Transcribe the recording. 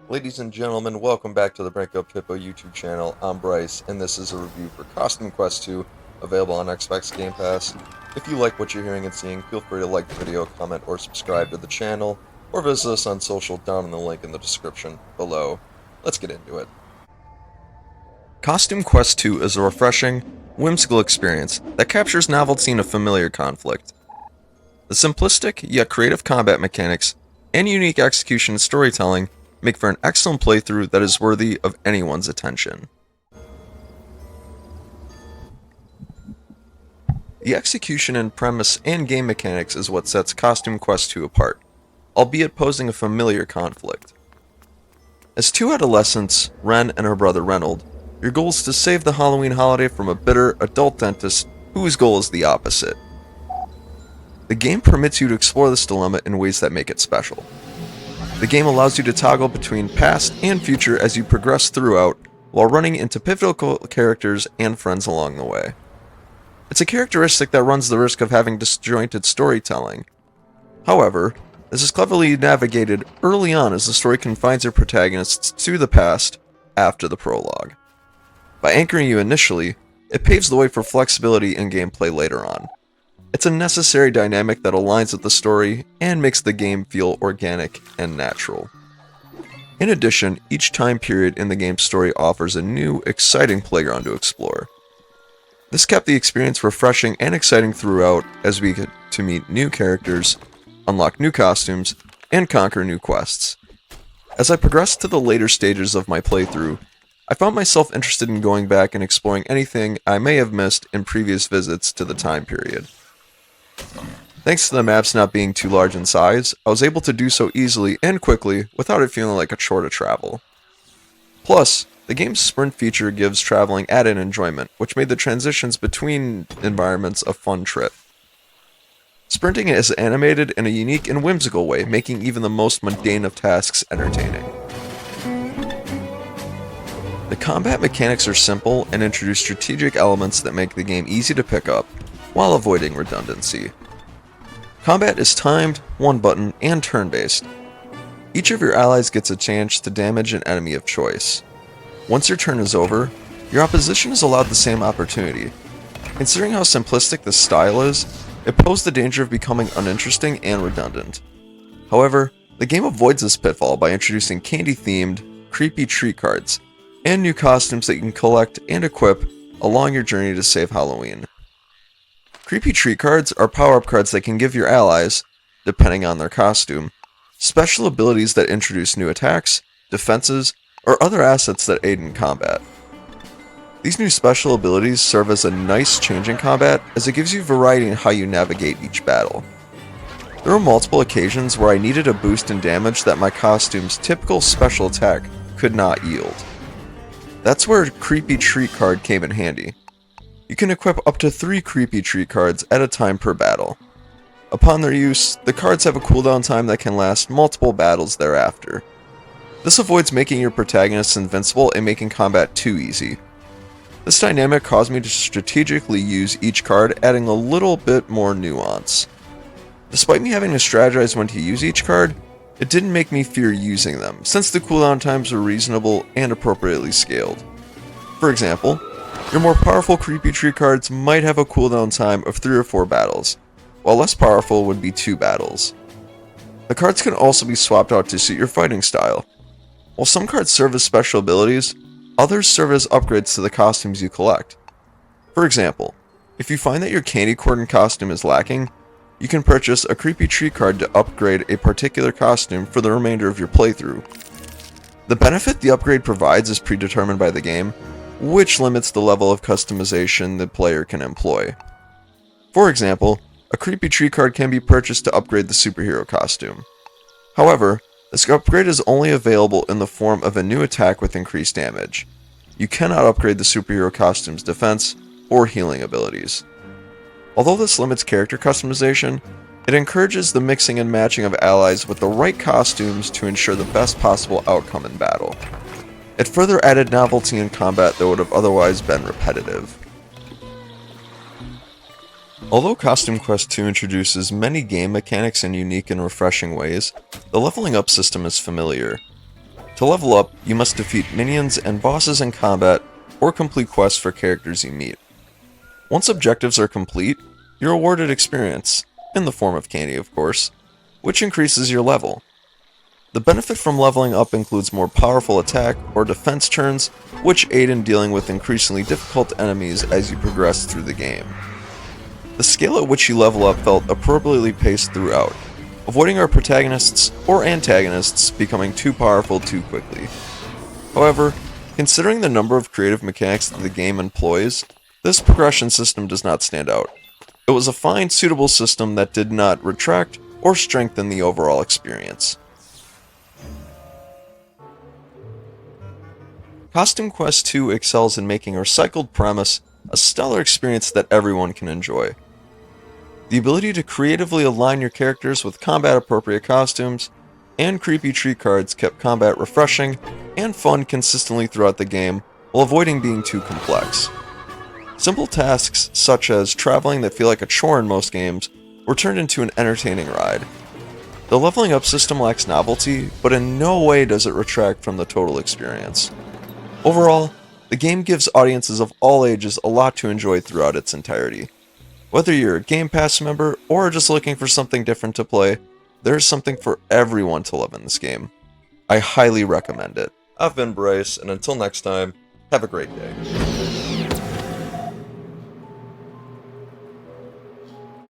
Ladies and gentlemen, welcome back to the Breakup Hippo YouTube channel. I'm Bryce, and this is a review for Costume Quest 2, available on Xbox Game Pass. If you like what you're hearing and seeing, feel free to like the video, comment, or subscribe to the channel, or visit us on social down in the link in the description below. Let's get into it. Costume Quest 2 is a refreshing, whimsical experience that captures novelty in a familiar conflict. The simplistic yet creative combat mechanics and unique execution and storytelling make for an excellent playthrough that is worthy of anyone's attention. The execution and premise and game mechanics is what sets Costume Quest 2 apart, albeit posing a familiar conflict. As two adolescents, Ren and her brother Reynold, your goal is to save the Halloween holiday from a bitter adult dentist whose goal is the opposite. The game permits you to explore this dilemma in ways that make it special. The game allows you to toggle between past and future as you progress throughout, while running into pivotal characters and friends along the way. It's a characteristic that runs the risk of having disjointed storytelling. However, this is cleverly navigated early on as the story confines your protagonists to the past after the prologue. By anchoring you initially, it paves the way for flexibility in gameplay later on. It's a necessary dynamic that aligns with the story and makes the game feel organic and natural. In addition, each time period in the game's story offers a new, exciting playground to explore. This kept the experience refreshing and exciting throughout as we get to meet new characters, unlock new costumes, and conquer new quests. As I progressed to the later stages of my playthrough, I found myself interested in going back and exploring anything I may have missed in previous visits to the time period. Thanks to the maps not being too large in size, I was able to do so easily and quickly without it feeling like a chore to travel. Plus, the game's sprint feature gives traveling added enjoyment, which made the transitions between environments a fun trip. Sprinting is animated in a unique and whimsical way, making even the most mundane of tasks entertaining. The combat mechanics are simple and introduce strategic elements that make the game easy to pick up, while avoiding redundancy. Combat is timed, one-button, and turn-based. Each of your allies gets a chance to damage an enemy of choice. Once your turn is over, your opposition is allowed the same opportunity. Considering how simplistic this style is, it poses the danger of becoming uninteresting and redundant. However, the game avoids this pitfall by introducing candy-themed, creepy treat cards, and new costumes that you can collect and equip along your journey to save Halloween. Creepy treat cards are power-up cards that can give your allies, depending on their costume, special abilities that introduce new attacks, defenses, or other assets that aid in combat. These new special abilities serve as a nice change in combat as it gives you variety in how you navigate each battle. There were multiple occasions where I needed a boost in damage that my costume's typical special attack could not yield. That's where Creepy Treat card came in handy. You can equip up to 3 Creepy Treat cards at a time per battle. Upon their use, the cards have a cooldown time that can last multiple battles thereafter. This avoids making your protagonists invincible and making combat too easy. This dynamic caused me to strategically use each card, adding a little bit more nuance. Despite me having to strategize when to use each card, it didn't make me fear using them, since the cooldown times were reasonable and appropriately scaled. For example, your more powerful Creepy Treat cards might have a cooldown time of 3 or 4 battles, while less powerful would be 2 battles. The cards can also be swapped out to suit your fighting style. While some cards serve as special abilities, others serve as upgrades to the costumes you collect. For example, if you find that your candy corn costume is lacking, you can purchase a Creepy Treat card to upgrade a particular costume for the remainder of your playthrough. The benefit the upgrade provides is predetermined by the game, which limits the level of customization the player can employ. For example, a Creepy Treat card can be purchased to upgrade the superhero costume. However, this upgrade is only available in the form of a new attack with increased damage. You cannot upgrade the superhero costume's defense or healing abilities. Although this limits character customization, it encourages the mixing and matching of allies with the right costumes to ensure the best possible outcome in battle. It further added novelty in combat that would have otherwise been repetitive. Although Costume Quest 2 introduces many game mechanics in unique and refreshing ways, the leveling up system is familiar. To level up, you must defeat minions and bosses in combat or complete quests for characters you meet. Once objectives are complete, you're awarded experience, in the form of candy of course, which increases your level. The benefit from leveling up includes more powerful attack or defense turns, which aid in dealing with increasingly difficult enemies as you progress through the game. The scale at which you level up felt appropriately paced throughout, avoiding our protagonists or antagonists becoming too powerful too quickly. However, considering the number of creative mechanics that the game employs, this progression system does not stand out. It was a fine, suitable system that did not retract or strengthen the overall experience. Costume Quest II excels in making a recycled premise a stellar experience that everyone can enjoy. The ability to creatively align your characters with combat-appropriate costumes and creepy treat cards kept combat refreshing and fun consistently throughout the game while avoiding being too complex. Simple tasks such as traveling that feel like a chore in most games were turned into an entertaining ride. The leveling up system lacks novelty, but in no way does it retract from the total experience. Overall, the game gives audiences of all ages a lot to enjoy throughout its entirety. Whether you're a Game Pass member or just looking for something different to play, there's something for everyone to love in this game. I highly recommend it. I've been Bryce, and until next time, have a great day.